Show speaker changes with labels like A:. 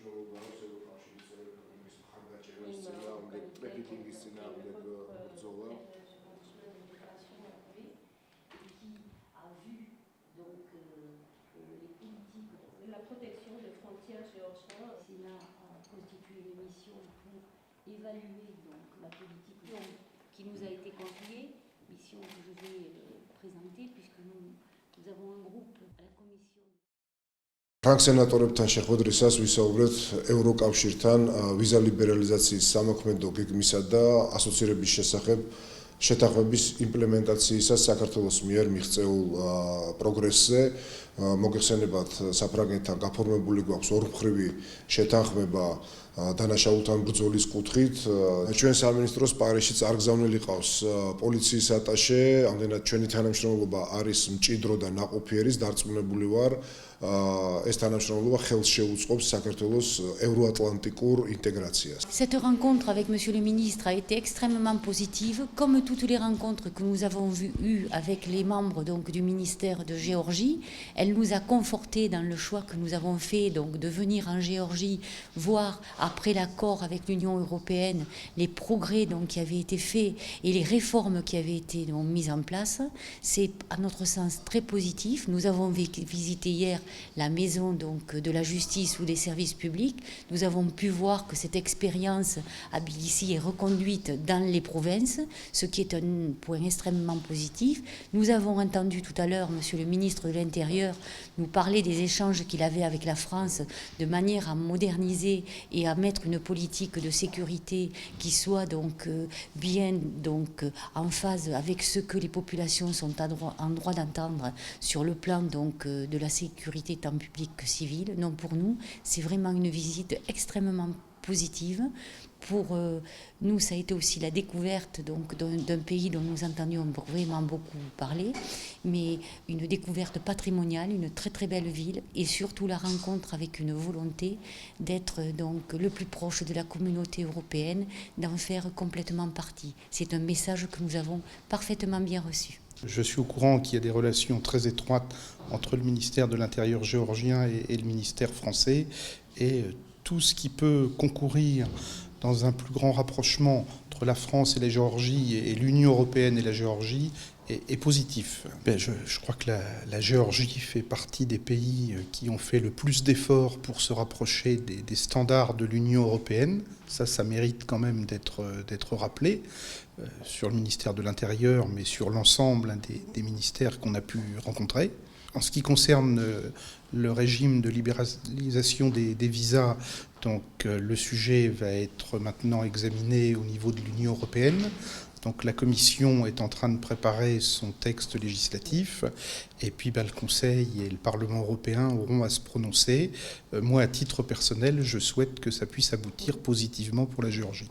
A: მნიშვნელობა აქვს ევროკავშირის წევრების მხარდაჭერას წინააღმდეგ, ტრაფიკინგის წინააღმდეგ ბრძოლა.
B: La protection des frontières géorgiennes.
C: Cela a constitué une mission pour évaluer donc, la politique qui nous a été confiée, mission que je vais présenter puisque nous avons un groupe à la commission.
A: ფრანგ სენატორებთან შეხვედრისას ვისაუბრეთ ევროკავშირთან ვიზა ლიბერალიზაციის სამოქმედო გეგმისა და ასოცირების შესახებ შეთანხმების იმპლემენტაციისას საქართველოს მიერ მიღწეულ პროგრესზე. მოგეხსენებათ, საფრანგეთთან გაფორმებული გვაქვს ორმხრივი შეთანხმება დანაშაულთან ბრძოლის კუთხით. ჩვენ სამინისტროს პარიზში წარგზავნილი ყავს პოლიციის ატაშე, ამდენად ჩვენი თანამშრომლობა არის მჭიდრო და ნაყოფიერი, დარწმუნებული ვარ, ეს თანამშრომლობა ხელს შეუწყობს საქართველოს ევროატლანტიკურ ინტეგრაციას.
C: Cette rencontre avec Monsieur le ministre a été extrêmement positive, comme toutes les rencontres que nous avons eues avec les membres donc, du ministère de Géorgie. Elle nous a confortés dans le choix que nous avons fait donc, de venir en Géorgie voir, après l'accord avec l'Union européenne, les progrès donc, qui avaient été faits et les réformes qui avaient été donc, mises en place. C'est à notre sens très positif. Nous avons visité hier la maison donc, de la justice ou des services publics. Nous avons pu voir que cette expérience à Tbilissi est reconduite dans les provinces, ce qui est un point extrêmement positif. Nous avons entendu tout à l'heure Monsieur le ministre de l'Intérieur nous parler des échanges qu'il avait avec la France de manière à moderniser et à mettre une politique de sécurité qui soit donc bien donc, en phase avec ce que les populations sont en droit d'entendre sur le plan donc, de la sécurité tant publique que civile. Non, pour nous, c'est vraiment une visite extrêmement positive. Pour nous, ça a été aussi la découverte d'un pays dont nous entendions vraiment beaucoup parler, mais une découverte patrimoniale, une très très belle ville et surtout la rencontre avec une volonté d'être donc le plus proche de la communauté européenne, d'en faire complètement partie. C'est un message que nous avons parfaitement bien reçu.
D: Je suis au courant qu'il y a des relations très étroites entre le ministère de l'Intérieur géorgien et le ministère français et tout ce qui peut concourir dans un plus grand rapprochement entre la France et la Géorgie et l'Union européenne et la Géorgie est positif. Je crois que la Géorgie fait partie des pays qui ont fait le plus d'efforts pour se rapprocher des standards de l'Union européenne. Ça mérite quand même d'être rappelé sur le ministère de l'Intérieur, mais sur l'ensemble des ministères qu'on a pu rencontrer. En ce qui concerne le régime de libéralisation des visas, donc le sujet va être maintenant examiné au niveau de l'Union européenne. Donc la Commission est en train de préparer son texte législatif et puis le Conseil et le Parlement européen auront à se prononcer. Moi, à titre personnel, je souhaite que ça puisse aboutir positivement pour la Géorgie.